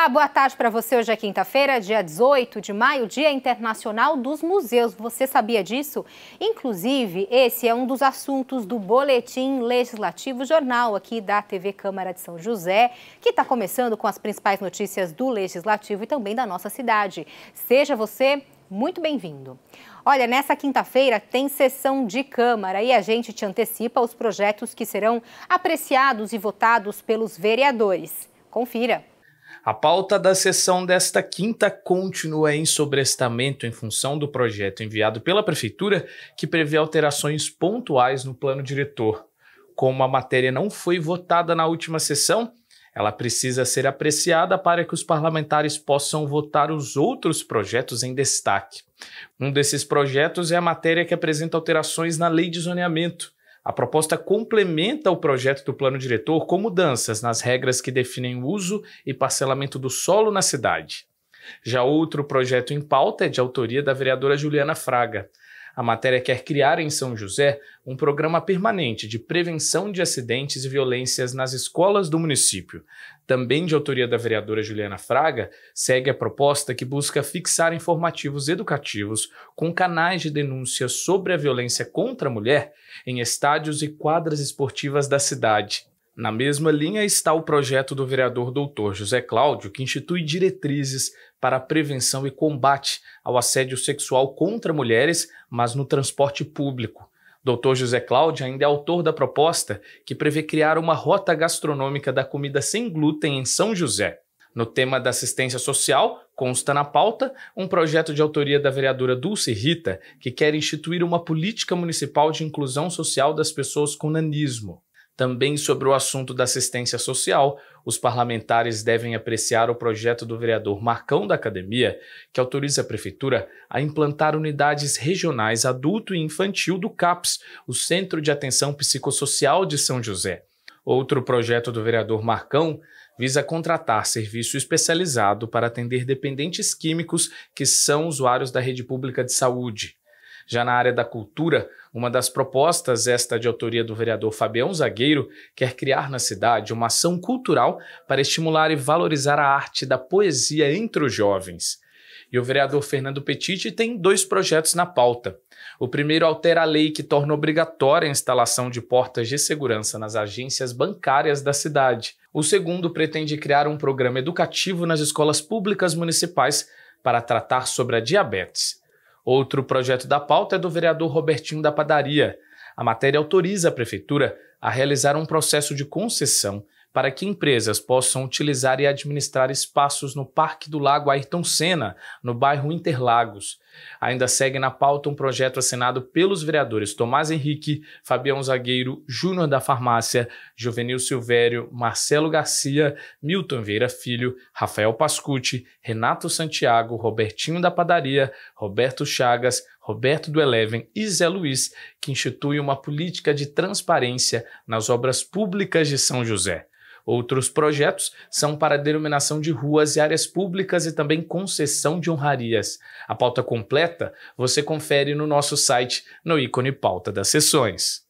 Olá, boa tarde para você. Hoje é quinta-feira, dia 18 de maio, Dia Internacional dos Museus. Você sabia disso? Inclusive, esse é um dos assuntos do Boletim Legislativo Jornal aqui da TV Câmara de São José, que está começando com as principais notícias do Legislativo e também da nossa cidade. Seja você muito bem-vindo. Olha, nessa quinta-feira tem sessão de Câmara e a gente te antecipa os projetos que serão apreciados e votados pelos vereadores. Confira. A pauta da sessão desta quinta continua em sobrestamento em função do projeto enviado pela Prefeitura, que prevê alterações pontuais no plano diretor. Como a matéria não foi votada na última sessão, ela precisa ser apreciada para que os parlamentares possam votar os outros projetos em destaque. Um desses projetos é a matéria que apresenta alterações na Lei de Zoneamento. A proposta complementa o projeto do plano diretor com mudanças nas regras que definem o uso e parcelamento do solo na cidade. Já outro projeto em pauta é de autoria da vereadora Juliana Fraga. A matéria quer criar em São José um programa permanente de prevenção de acidentes e violências nas escolas do município. Também de autoria da vereadora Juliana Fraga, segue a proposta que busca fixar informativos educativos com canais de denúncia sobre a violência contra a mulher em estádios e quadras esportivas da cidade. Na mesma linha está o projeto do vereador Dr. José Cláudio, que institui diretrizes para a prevenção e combate ao assédio sexual contra mulheres, mas no transporte público. Dr. José Cláudio ainda é autor da proposta que prevê criar uma rota gastronômica da comida sem glúten em São José. No tema da assistência social, consta na pauta um projeto de autoria da vereadora Dulce Rita, que quer instituir uma política municipal de inclusão social das pessoas com nanismo. Também sobre o assunto da assistência social, os parlamentares devem apreciar o projeto do vereador Marcão da Academia, que autoriza a Prefeitura a implantar unidades regionais adulto e infantil do CAPS, o Centro de Atenção Psicossocial de São José. Outro projeto do vereador Marcão visa contratar serviço especializado para atender dependentes químicos que são usuários da rede pública de saúde. Já na área da cultura, uma das propostas, esta de autoria do vereador Fabião Zagueiro, quer criar na cidade uma ação cultural para estimular e valorizar a arte da poesia entre os jovens. E o vereador Fernando Petiti tem dois projetos na pauta. O primeiro altera a lei que torna obrigatória a instalação de portas de segurança nas agências bancárias da cidade. O segundo pretende criar um programa educativo nas escolas públicas municipais para tratar sobre a diabetes. Outro projeto da pauta é do vereador Robertinho da Padaria. A matéria autoriza a Prefeitura a realizar um processo de concessão para que empresas possam utilizar e administrar espaços no Parque do Lago Ayrton Senna, no bairro Interlagos. Ainda segue na pauta um projeto assinado pelos vereadores Tomás Henrique, Fabião Zagueiro, Júnior da Farmácia, Juvenil Silvério, Marcelo Garcia, Milton Vieira Filho, Rafael Pascucci, Renato Santiago, Robertinho da Padaria, Roberto Chagas, Roberto do Eleven e Zé Luiz, que institui uma política de transparência nas obras públicas de São José. Outros projetos são para a denominação de ruas e áreas públicas e também concessão de honrarias. A pauta completa você confere no nosso site, no ícone pauta das sessões.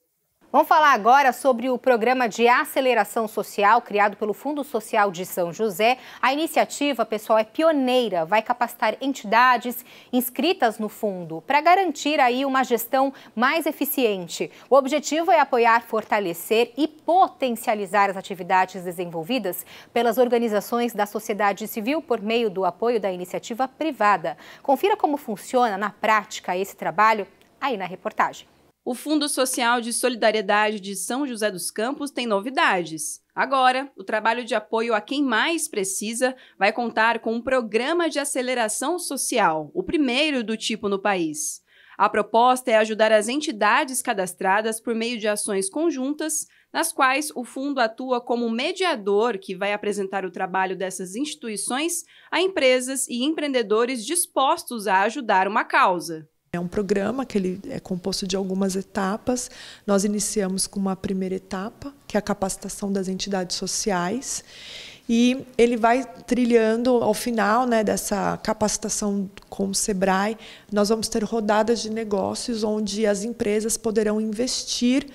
Vamos falar agora sobre o programa de aceleração social criado pelo Fundo Social de São José. A iniciativa, pessoal, é pioneira, vai capacitar entidades inscritas no fundo para garantir aí uma gestão mais eficiente. O objetivo é apoiar, fortalecer e potencializar as atividades desenvolvidas pelas organizações da sociedade civil por meio do apoio da iniciativa privada. Confira como funciona na prática esse trabalho aí na reportagem. O Fundo Social de Solidariedade de São José dos Campos tem novidades. Agora, o trabalho de apoio a quem mais precisa vai contar com um programa de aceleração social, o primeiro do tipo no país. A proposta é ajudar as entidades cadastradas por meio de ações conjuntas, nas quais o fundo atua como mediador que vai apresentar o trabalho dessas instituições a empresas e empreendedores dispostos a ajudar uma causa. É um programa que ele é composto de algumas etapas. Nós iniciamos com uma primeira etapa, que é a capacitação das entidades sociais. E ele vai trilhando, ao final, né, dessa capacitação com o Sebrae, nós vamos ter rodadas de negócios onde as empresas poderão investir,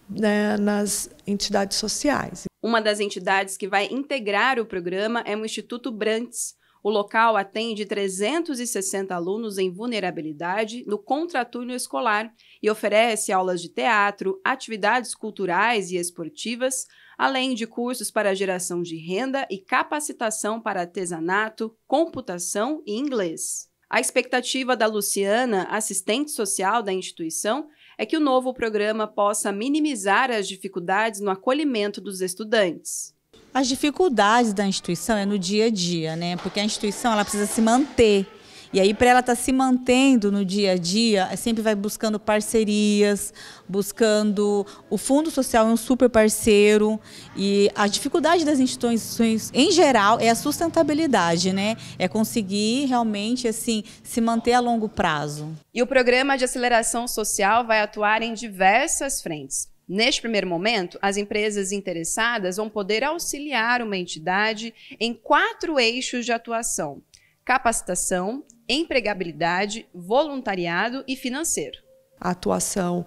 né, nas entidades sociais. Uma das entidades que vai integrar o programa é o Instituto Brantes. O local atende 360 alunos em vulnerabilidade no contraturno escolar e oferece aulas de teatro, atividades culturais e esportivas, além de cursos para geração de renda e capacitação para artesanato, computação e inglês. A expectativa da Luciana, assistente social da instituição, é que o novo programa possa minimizar as dificuldades no acolhimento dos estudantes. As dificuldades da instituição é no dia a dia, né? Porque a instituição ela precisa se manter. E aí, para ela estar se mantendo no dia a dia, sempre vai buscando parcerias, buscando... O Fundo Social é um super parceiro e a dificuldade das instituições, em geral, é a sustentabilidade, né? É conseguir realmente, assim, se manter a longo prazo. E o Programa de Aceleração Social vai atuar em diversas frentes. Neste primeiro momento, as empresas interessadas vão poder auxiliar uma entidade em 4 eixos de atuação: capacitação, empregabilidade, voluntariado e financeiro. A atuação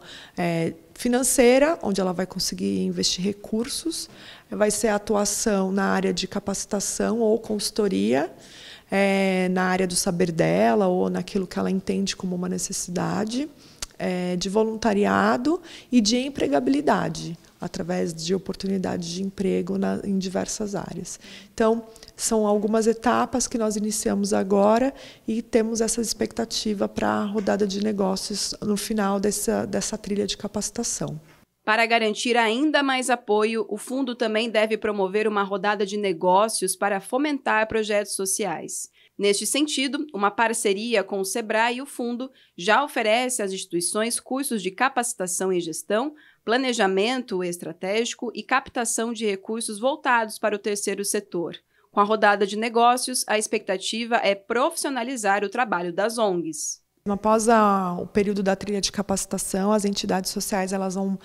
financeira, onde ela vai conseguir investir recursos, vai ser a atuação na área de capacitação ou consultoria, na área do saber dela ou naquilo que ela entende como uma necessidade, de voluntariado e de empregabilidade, através de oportunidades de emprego em diversas áreas. Então, são algumas etapas que nós iniciamos agora e temos essa expectativa para a rodada de negócios no final dessa trilha de capacitação. Para garantir ainda mais apoio, o fundo também deve promover uma rodada de negócios para fomentar projetos sociais. Neste sentido, uma parceria com o Sebrae e o fundo já oferece às instituições cursos de capacitação em gestão, planejamento estratégico e captação de recursos voltados para o terceiro setor. Com a rodada de negócios, a expectativa é profissionalizar o trabalho das ONGs. Após o período da trilha de capacitação, as entidades sociais elas vão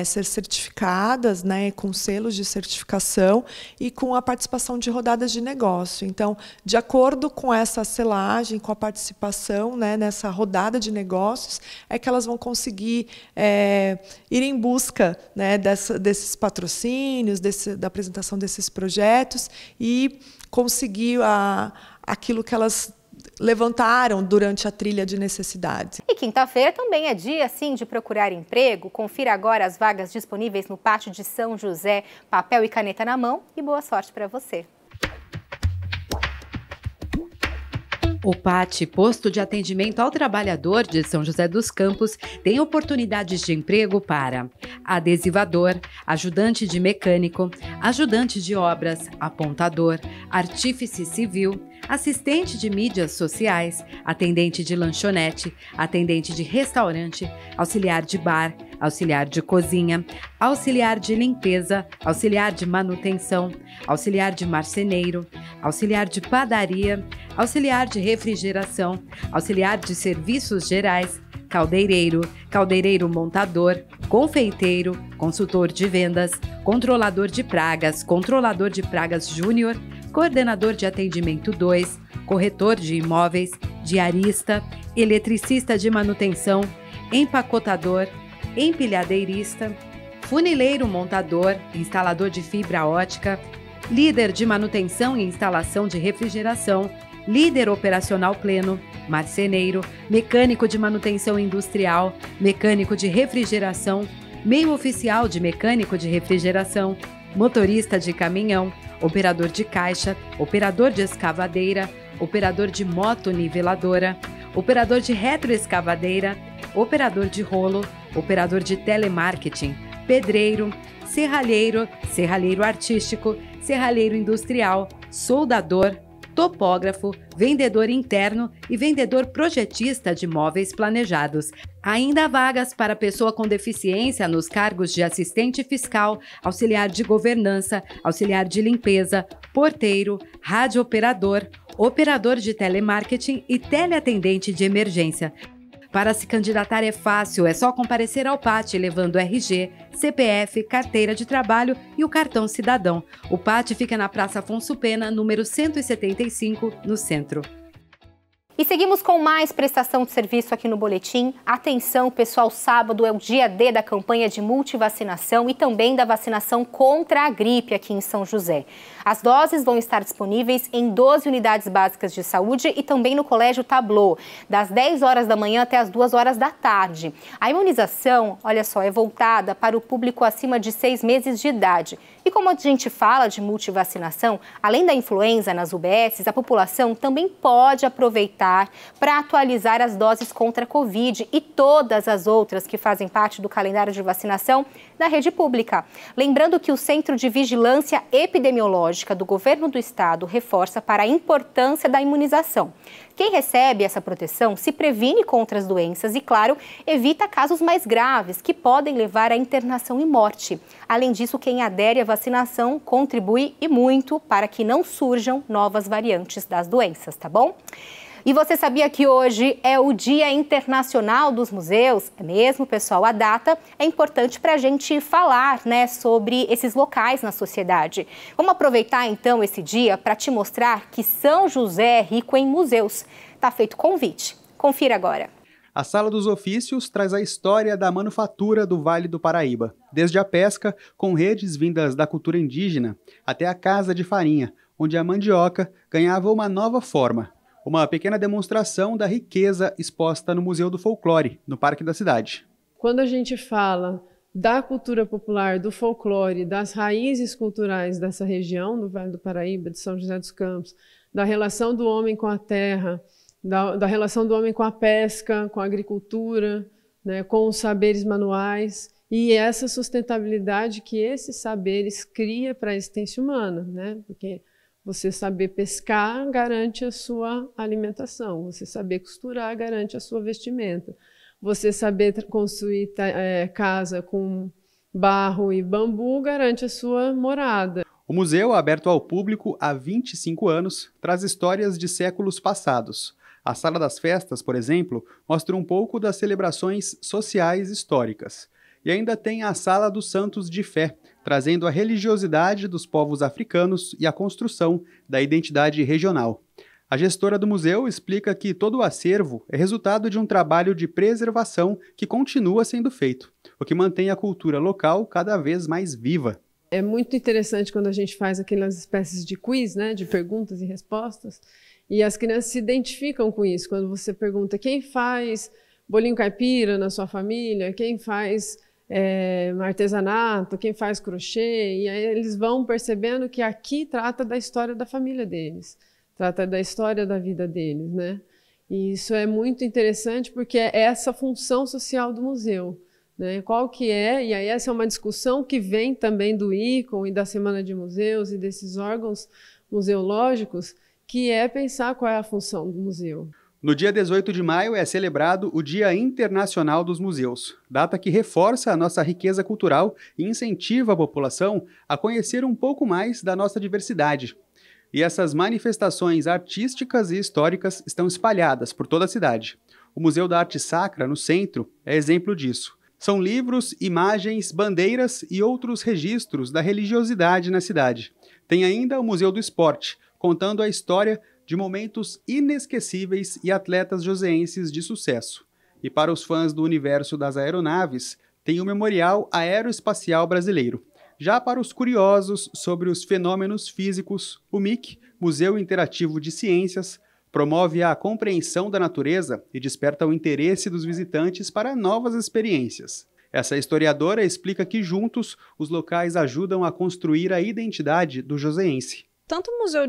ser certificadas, né, com selos de certificação e com a participação de rodadas de negócio. Então, de acordo com essa selagem, com a participação, né, nessa rodada de negócios, é que elas vão conseguir ir em busca, né, desses patrocínios, da apresentação desses projetos e conseguir aquilo que elas levantaram durante a trilha de necessidades. E quinta-feira também é dia, sim, de procurar emprego. Confira agora as vagas disponíveis no Pátio de São José. Papel e caneta na mão e boa sorte para você. O PAT, Posto de Atendimento ao Trabalhador de São José dos Campos, tem oportunidades de emprego para adesivador, ajudante de mecânico, ajudante de obras, apontador, artífice civil, assistente de mídias sociais, atendente de lanchonete, atendente de restaurante, auxiliar de bar, auxiliar de cozinha, auxiliar de limpeza, auxiliar de manutenção, auxiliar de marceneiro, auxiliar de padaria, auxiliar de refrigeração, auxiliar de serviços gerais, caldeireiro, caldeireiro montador, confeiteiro, consultor de vendas, controlador de pragas júnior, coordenador de atendimento 2, corretor de imóveis, diarista, eletricista de manutenção, empacotador, empilhadeirista, funileiro montador, instalador de fibra ótica, líder de manutenção e instalação de refrigeração, líder operacional pleno, marceneiro, mecânico de manutenção industrial, mecânico de refrigeração, meio oficial de mecânico de refrigeração, motorista de caminhão, operador de caixa, operador de escavadeira, operador de moto niveladora, operador de retroescavadeira, operador de rolo, operador de telemarketing, pedreiro, serralheiro, serralheiro artístico, serralheiro industrial, soldador, topógrafo, vendedor interno e vendedor projetista de móveis planejados. Ainda há vagas para pessoa com deficiência nos cargos de assistente fiscal, auxiliar de governança, auxiliar de limpeza, porteiro, radiooperador, operador de telemarketing e teleatendente de emergência. Para se candidatar é fácil, é só comparecer ao PAT levando RG, CPF, carteira de trabalho e o cartão cidadão. O PAT fica na Praça Afonso Pena, número 175, no centro. E seguimos com mais prestação de serviço aqui no Boletim. Atenção, pessoal, sábado é o dia D da campanha de multivacinação e também da vacinação contra a gripe aqui em São José. As doses vão estar disponíveis em 12 unidades básicas de saúde e também no Colégio Tablô, das 10 horas da manhã até as 2 horas da tarde. A imunização, olha só, é voltada para o público acima de 6 meses de idade. E como a gente fala de multivacinação, além da influenza nas UBSs, a população também pode aproveitar para atualizar as doses contra a Covid e todas as outras que fazem parte do calendário de vacinação da rede pública. Lembrando que o Centro de Vigilância Epidemiológica do Governo do Estado reforça para a importância da imunização. Quem recebe essa proteção se previne contra as doenças e, claro, evita casos mais graves que podem levar à internação e morte. Além disso, quem adere à vacinação contribui e muito para que não surjam novas variantes das doenças, tá bom? E você sabia que hoje é o Dia Internacional dos Museus? É mesmo, pessoal. A data é importante para a gente falar, né, sobre esses locais na sociedade. Vamos aproveitar, então, esse dia para te mostrar que São José é rico em museus. Tá feito o convite. Confira agora. A Sala dos Ofícios traz a história da manufatura do Vale do Paraíba, desde a pesca, com redes vindas da cultura indígena, até a casa de farinha, onde a mandioca ganhava uma nova forma. Uma pequena demonstração da riqueza exposta no Museu do Folclore, no Parque da Cidade. Quando a gente fala da cultura popular, do folclore, das raízes culturais dessa região, do Vale do Paraíba, de São José dos Campos, da relação do homem com a terra, da relação do homem com a pesca, com a agricultura, né, com os saberes manuais, e essa sustentabilidade que esses saberes cria para a existência humana, né, porque você saber pescar garante a sua alimentação, você saber costurar garante a sua vestimenta, você saber construir casa com barro e bambu garante a sua morada. O museu, aberto ao público há 25 anos, traz histórias de séculos passados. A Sala das Festas, por exemplo, mostra um pouco das celebrações sociais históricas. E ainda tem a Sala dos Santos de Fé, trazendo a religiosidade dos povos africanos e a construção da identidade regional. A gestora do museu explica que todo o acervo é resultado de um trabalho de preservação que continua sendo feito, o que mantém a cultura local cada vez mais viva. É muito interessante quando a gente faz aquelas espécies de quiz, né, de perguntas e respostas, e as crianças se identificam com isso. Quando você pergunta quem faz bolinho caipira na sua família, quem faz artesanato, quem faz crochê, e aí eles vão percebendo que aqui trata da história da família deles, trata da história da vida deles, né? E isso é muito interessante porque é essa função social do museu, né? Qual que é, e aí essa é uma discussão que vem também do ICOM e da Semana de Museus e desses órgãos museológicos, que é pensar qual é a função do museu. No dia 18 de maio é celebrado o Dia Internacional dos Museus, data que reforça a nossa riqueza cultural e incentiva a população a conhecer um pouco mais da nossa diversidade. E essas manifestações artísticas e históricas estão espalhadas por toda a cidade. O Museu da Arte Sacra, no centro, é exemplo disso. São livros, imagens, bandeiras e outros registros da religiosidade na cidade. Tem ainda o Museu do Esporte, contando a história de momentos inesquecíveis e atletas joseenses de sucesso. E para os fãs do universo das aeronaves, tem o Memorial Aeroespacial Brasileiro. Já para os curiosos sobre os fenômenos físicos, o MIC, Museu Interativo de Ciências, promove a compreensão da natureza e desperta o interesse dos visitantes para novas experiências. Essa historiadora explica que juntos os locais ajudam a construir a identidade do joseense. Tanto o Museu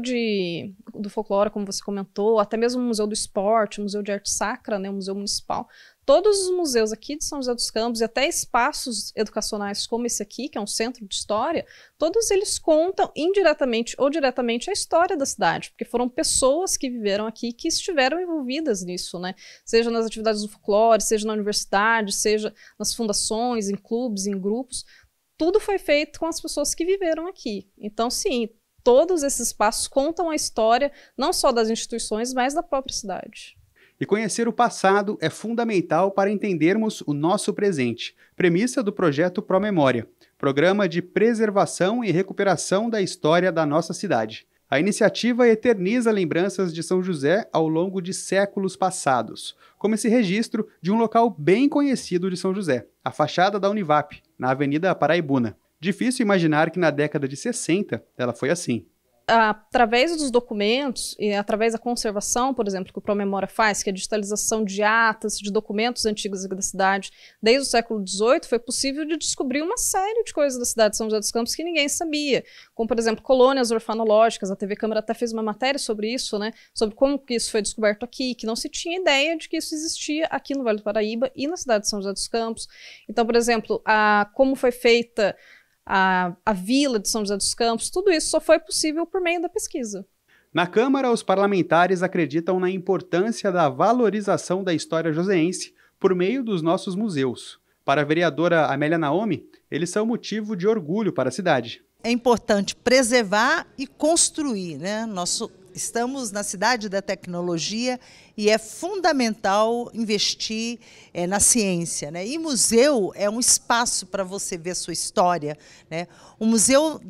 do Folclore, como você comentou, até mesmo o Museu do Esporte, o Museu de Arte Sacra, né, o Museu Municipal, todos os museus aqui de São José dos Campos e até espaços educacionais como esse aqui, que é um centro de história, todos eles contam indiretamente ou diretamente a história da cidade, porque foram pessoas que viveram aqui que estiveram envolvidas nisso, né? Seja nas atividades do folclore, seja na universidade, seja nas fundações, em clubes, em grupos, tudo foi feito com as pessoas que viveram aqui. Então, sim, todos esses espaços contam a história não só das instituições, mas da própria cidade. E conhecer o passado é fundamental para entendermos o nosso presente, premissa do projeto Promemória, programa de preservação e recuperação da história da nossa cidade. A iniciativa eterniza lembranças de São José ao longo de séculos passados, como esse registro de um local bem conhecido de São José, a fachada da Univap, na Avenida Paraibuna. Difícil imaginar que na década de 60 ela foi assim. Através dos documentos e através da conservação, por exemplo, que o Promemora faz, que é a digitalização de atas, de documentos antigos da cidade, desde o século XVIII, foi possível de descobrir uma série de coisas da cidade de São José dos Campos que ninguém sabia, como, por exemplo, colônias orfanológicas. A TV Câmara até fez uma matéria sobre isso, né, sobre como que isso foi descoberto aqui, que não se tinha ideia de que isso existia aqui no Vale do Paraíba e na cidade de São José dos Campos. Então, por exemplo, como foi feita a vila de São José dos Campos, tudo isso só foi possível por meio da pesquisa. Na Câmara, os parlamentares acreditam na importância da valorização da história joseense por meio dos nossos museus. Para a vereadora Amélia Naomi, eles são motivo de orgulho para a cidade. É importante preservar e construir, né? Estamos na cidade da tecnologia e é fundamental investir na ciência, né? E museu é um espaço para você ver sua história, né? O Museu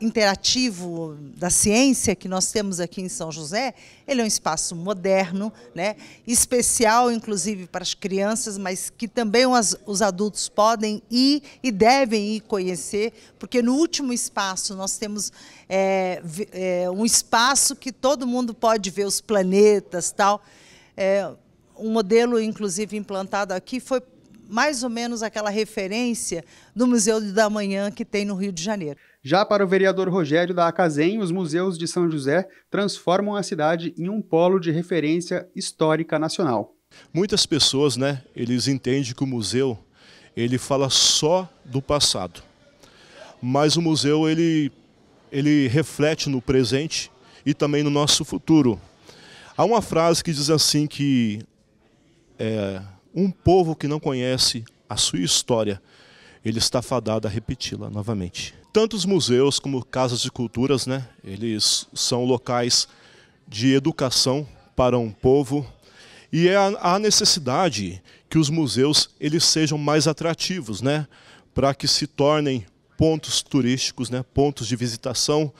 Interativo da Ciência que nós temos aqui em São José, ele é um espaço moderno, né? Especial, inclusive, para as crianças, mas que também os adultos podem ir e devem ir conhecer, porque no último espaço nós temos um espaço que todo mundo pode ver os planetas, tal. Um modelo, inclusive, implantado aqui foi mais ou menos aquela referência do Museu da Manhã que tem no Rio de Janeiro. Já para o vereador Rogério da Acazem, os museus de São José transformam a cidade em um polo de referência histórica nacional. Muitas pessoas, né, eles entendem que o museu ele fala só do passado, mas o museu ele reflete no presente e também no nosso futuro. Há uma frase que diz assim que um povo que não conhece a sua história, ele está fadado a repeti-la novamente. Tanto os museus como casas de culturas, né, eles são locais de educação para um povo e há necessidade que os museus eles sejam mais atrativos, né, para que se tornem pontos turísticos, né, pontos de visitação.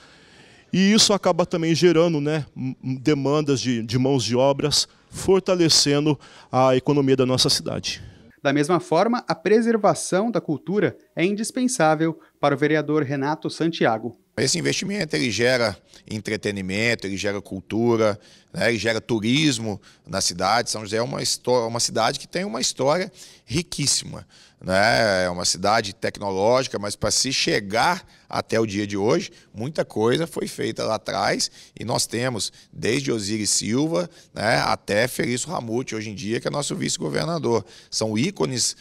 E isso acaba também gerando, né, demandas de mãos de obras, fortalecendo a economia da nossa cidade. Da mesma forma, a preservação da cultura é indispensável para o vereador Renato Santiago. Esse investimento ele gera entretenimento, ele gera cultura, né, ele gera turismo na cidade. São José é uma cidade que tem uma história riquíssima, né? É uma cidade tecnológica, mas para se chegar até o dia de hoje, muita coisa foi feita lá atrás e nós temos desde Osiris Silva, né, até Felício Ramute, hoje em dia, que é nosso vice-governador. São ícones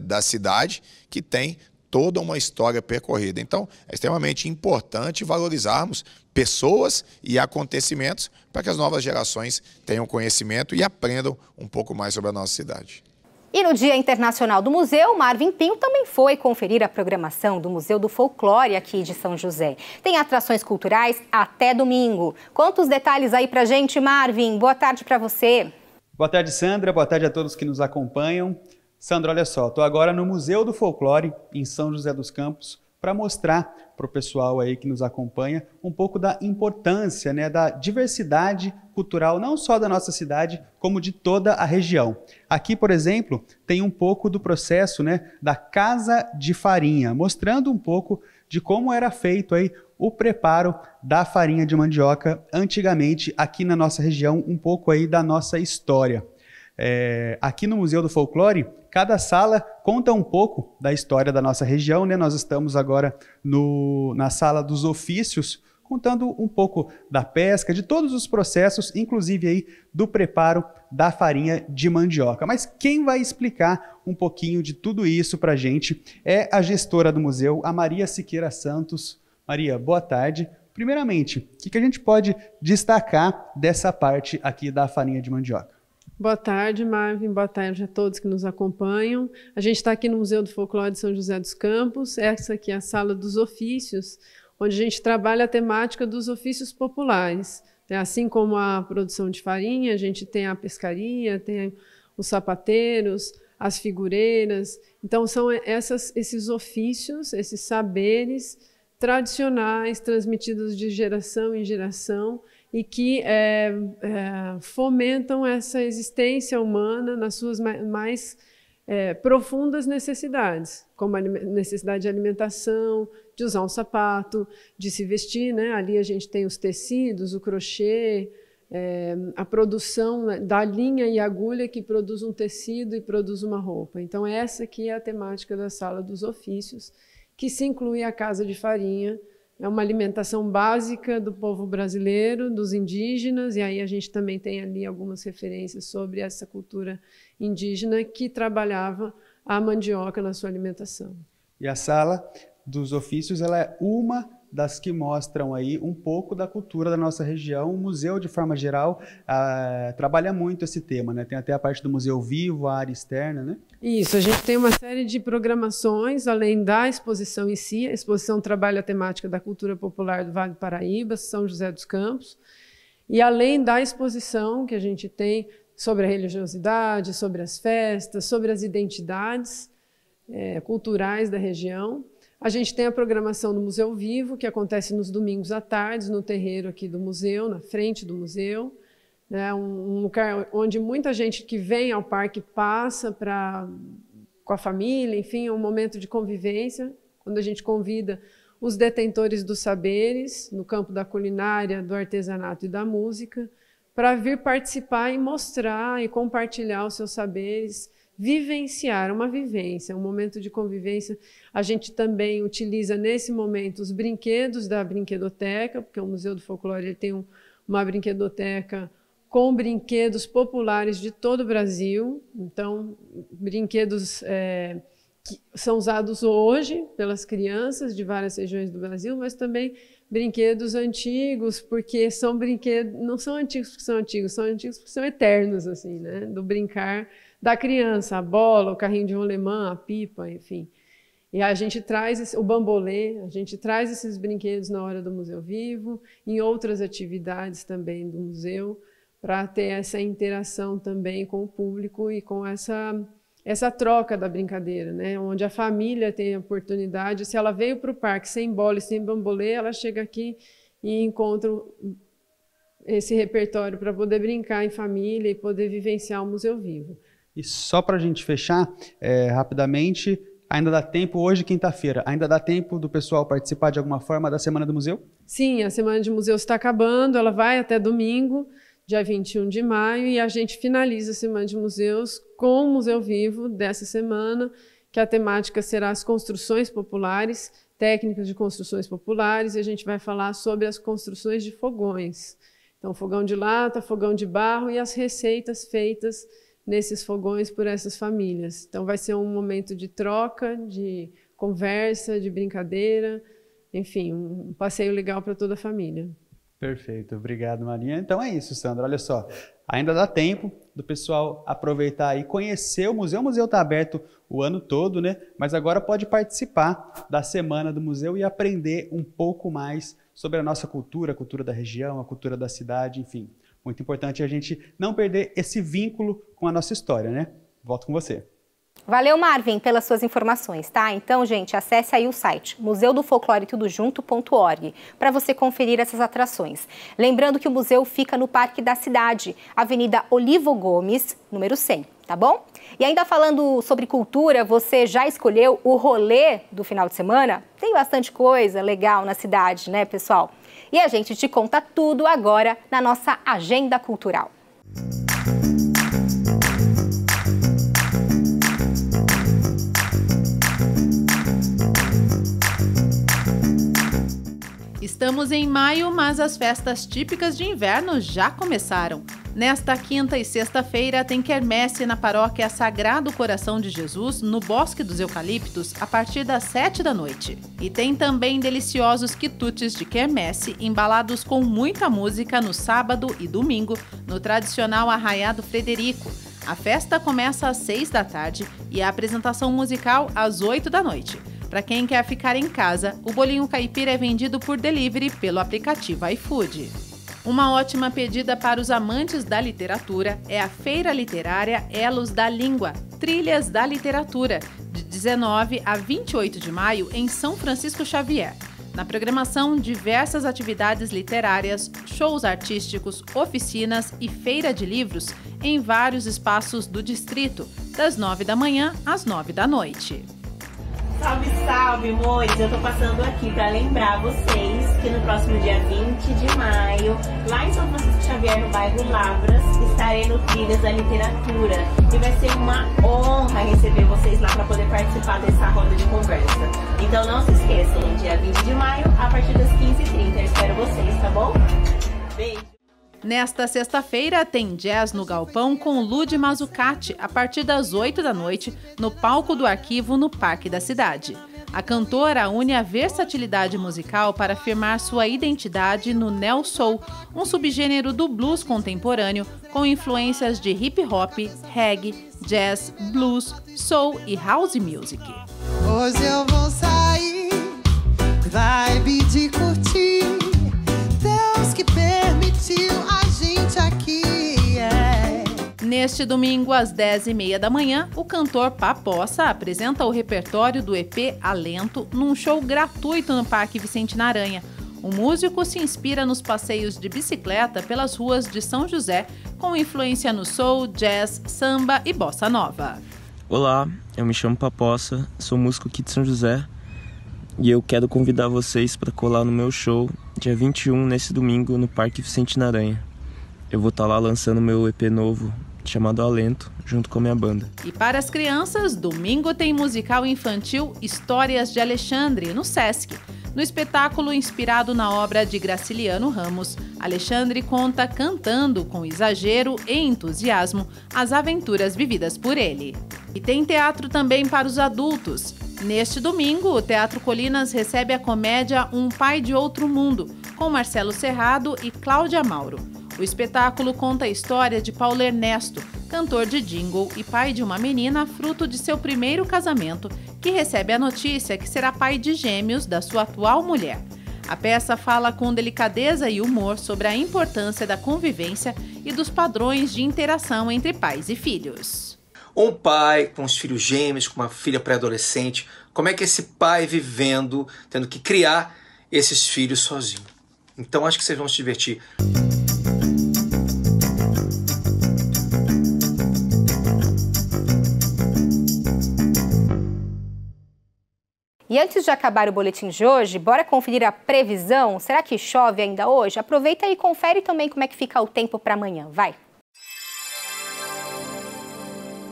da cidade que tem toda uma história percorrida. Então, é extremamente importante valorizarmos pessoas e acontecimentos para que as novas gerações tenham conhecimento e aprendam um pouco mais sobre a nossa cidade. E no Dia Internacional do Museu, Marvin Pinho também foi conferir a programação do Museu do Folclore aqui de São José. Tem atrações culturais até domingo. Conta os detalhes aí pra gente, Marvin. Boa tarde para você. Boa tarde, Sandra. Boa tarde a todos que nos acompanham. Sandra, olha só, estou agora no Museu do Folclore, em São José dos Campos, para mostrar para o pessoal aí que nos acompanha um pouco da importância, né, da diversidade cultural, não só da nossa cidade, como de toda a região. Aqui, por exemplo, tem um pouco do processo, né, da Casa de Farinha, mostrando um pouco de como era feito aí o preparo da farinha de mandioca antigamente aqui na nossa região, um pouco aí da nossa história. Aqui no Museu do Folclore, cada sala conta um pouco da história da nossa região, né? Nós estamos agora na sala dos ofícios, contando um pouco da pesca, de todos os processos, inclusive aí do preparo da farinha de mandioca. Mas quem vai explicar um pouquinho de tudo isso para a gente é a gestora do museu, a Maria Siqueira Santos. Maria, boa tarde. Primeiramente, o que a gente pode destacar dessa parte aqui da farinha de mandioca? Boa tarde, Marvin. Boa tarde a todos que nos acompanham. A gente está aqui no Museu do Folclore de São José dos Campos. Essa aqui é a sala dos ofícios, onde a gente trabalha a temática dos ofícios populares. Assim como a produção de farinha, a gente tem a pescaria, tem os sapateiros, as figureiras. Então, são esses ofícios, esses saberes tradicionais, transmitidos de geração em geração, e que fomentam essa existência humana nas suas mais profundas necessidades, como a necessidade de alimentação, de usar um sapato, de se vestir, né? Ali a gente tem os tecidos, o crochê, a produção da linha e agulha que produz um tecido e produz uma roupa. Então essa aqui é a temática da Sala dos Ofícios, que se inclui a casa de farinha. É uma alimentação básica do povo brasileiro, dos indígenas, e aí a gente também tem ali algumas referências sobre essa cultura indígena que trabalhava a mandioca na sua alimentação. E a Sala dos Ofícios, ela é uma das que mostram aí um pouco da cultura da nossa região. O museu, de forma geral, trabalha muito esse tema, né? Tem até a parte do museu vivo, a área externa, né? Isso, a gente tem uma série de programações, além da exposição em si. A exposição trabalha a temática da cultura popular do Vale do Paraíba, São José dos Campos, e além da exposição que a gente tem sobre a religiosidade, sobre as festas, sobre as identidades culturais da região, a gente tem a programação do Museu Vivo, que acontece nos domingos à tarde, no terreiro aqui do museu, na frente do museu, né? Um lugar onde muita gente que vem ao parque passa com a família, enfim, é um momento de convivência, quando a gente convida os detentores dos saberes, no campo da culinária, do artesanato e da música, para vir participar e mostrar e compartilhar os seus saberes, vivenciar, uma vivência, um momento de convivência. A gente também utiliza nesse momento os brinquedos da brinquedoteca, porque o Museu do Folclore ele tem uma brinquedoteca com brinquedos populares de todo o Brasil. Então, brinquedos que são usados hoje pelas crianças de várias regiões do Brasil, mas também brinquedos antigos, porque são brinquedos, não são antigos porque são antigos, são antigos porque são eternos, assim, né? Do brincar da criança, a bola, o carrinho de rolemã, a pipa, enfim. E a gente traz o bambolê, a gente traz esses brinquedos na hora do Museu Vivo, em outras atividades também do museu, para ter essa interação também com o público e com essa troca da brincadeira, né? Onde a família tem a oportunidade, se ela veio para o parque sem bola e sem bambolê, ela chega aqui e encontra esse repertório para poder brincar em família e poder vivenciar o Museu Vivo. E só para a gente fechar, rapidamente, ainda dá tempo, hoje, quinta-feira, ainda dá tempo do pessoal participar de alguma forma da Semana do Museu? Sim, a Semana de Museu está acabando, ela vai até domingo, dia 21 de maio, e a gente finaliza a Semana de Museus com o Museu Vivo dessa semana, que a temática será as construções populares, técnicas de construções populares, e a gente vai falar sobre as construções de fogões. Então, fogão de lata, fogão de barro e as receitas feitas nesses fogões por essas famílias. Então vai ser um momento de troca, de conversa, de brincadeira, enfim, um passeio legal para toda a família. Perfeito, obrigado, Marinha. Então é isso, Sandra, olha só, ainda dá tempo do pessoal aproveitar e conhecer o museu. O museu está aberto o ano todo, né? Mas agora pode participar da Semana do Museu e aprender um pouco mais sobre a nossa cultura, a cultura da região, a cultura da cidade, enfim. Muito importante a gente não perder esse vínculo com a nossa história, né? Volto com você. Valeu, Marvin, pelas suas informações, tá? Então, gente, acesse aí o site museudofolcloretudojunto.org para você conferir essas atrações. Lembrando que o museu fica no Parque da Cidade, Avenida Olivo Gomes, número 100, tá bom? E ainda falando sobre cultura, você já escolheu o rolê do final de semana? Tem bastante coisa legal na cidade, né, pessoal? E a gente te conta tudo agora na nossa Agenda Cultural. Estamos em maio, mas as festas típicas de inverno já começaram. Nesta quinta e sexta-feira tem quermesse na paróquia Sagrado Coração de Jesus, no Bosque dos Eucaliptos, a partir das 7 da noite. E tem também deliciosos quitutes de quermesse, embalados com muita música no sábado e domingo, no tradicional Arraiado Frederico. A festa começa às 6 da tarde e a apresentação musical às 8 da noite. Para quem quer ficar em casa, o bolinho caipira é vendido por delivery pelo aplicativo iFood. Uma ótima pedida para os amantes da literatura é a Feira Literária Elos da Língua, Trilhas da Literatura, de 19 a 28 de maio em São Francisco Xavier. Na programação, diversas atividades literárias, shows artísticos, oficinas e feira de livros em vários espaços do distrito, das 9 da manhã às 9 da noite. Salve, salve, amores! Eu tô passando aqui para lembrar vocês que no próximo dia 20 de maio, lá em São Francisco Xavier, no bairro Lavras, estarei no Trilhas da Literatura. E vai ser uma honra receber vocês lá para poder participar dessa roda de conversa. Então não se esqueçam, dia 20 de maio, a partir das 15h30. Eu espero vocês, tá bom? Beijo! Nesta sexta-feira tem jazz no Galpão com Lud Mazzucati a partir das 8 da noite no palco do Arquivo no Parque da Cidade. A cantora une a versatilidade musical para afirmar sua identidade no neo soul, um subgênero do blues contemporâneo com influências de hip hop, reggae, jazz, blues, soul e house music. Hoje eu vou sair, vibe de curtir, Deus que permitiu a gente aqui, Neste domingo, às 10h30 da manhã, o cantor Papossa apresenta o repertório do EP Alento num show gratuito no Parque Vicente Naranha. O músico se inspira nos passeios de bicicleta pelas ruas de São José, com influência no soul, jazz, samba e bossa nova. Olá, eu me chamo Papossa, sou músico aqui de São José e eu quero convidar vocês para colar no meu show dia 21, nesse domingo, no Parque Vicente Naranha. Eu vou estar lá lançando meu EP novo, chamado Alento, junto com a minha banda. E para as crianças, domingo tem musical infantil Histórias de Alexandre, no Sesc. No espetáculo inspirado na obra de Graciliano Ramos, Alexandre conta cantando com exagero e entusiasmo as aventuras vividas por ele. E tem teatro também para os adultos. Neste domingo, o Teatro Colinas recebe a comédia Um Pai de Outro Mundo, com Marcelo Serrado e Cláudia Mauro. O espetáculo conta a história de Paulo Ernesto, cantor de jingle e pai de uma menina fruto de seu primeiro casamento, que recebe a notícia que será pai de gêmeos da sua atual mulher. A peça fala com delicadeza e humor sobre a importância da convivência e dos padrões de interação entre pais e filhos. Um pai com os filhos gêmeos, com uma filha pré-adolescente, como é que esse pai vivendo, tendo que criar esses filhos sozinho? Então acho que vocês vão se divertir. E antes de acabar o boletim de hoje, bora conferir a previsão? Será que chove ainda hoje? Aproveita e confere também como é que fica o tempo para amanhã. Vai!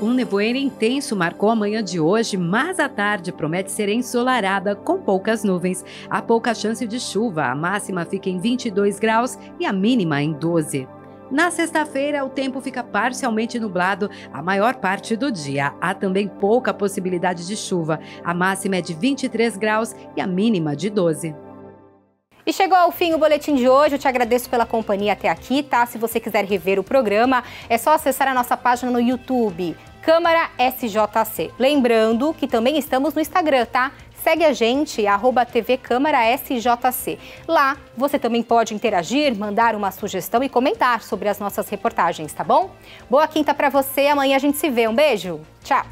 Um nevoeiro intenso marcou a manhã de hoje, mas a tarde promete ser ensolarada com poucas nuvens. Há pouca chance de chuva, a máxima fica em 22 graus e a mínima em 12. Na sexta-feira, o tempo fica parcialmente nublado a maior parte do dia. Há também pouca possibilidade de chuva. A máxima é de 23 graus e a mínima de 12. E chegou ao fim o boletim de hoje. Eu te agradeço pela companhia até aqui, tá? Se você quiser rever o programa, é só acessar a nossa página no YouTube, Câmara SJC. Lembrando que também estamos no Instagram, tá? Segue a gente, @TV Câmara SJC. Lá você também pode interagir, mandar uma sugestão e comentar sobre as nossas reportagens, tá bom? Boa quinta pra você, amanhã a gente se vê. Um beijo, tchau!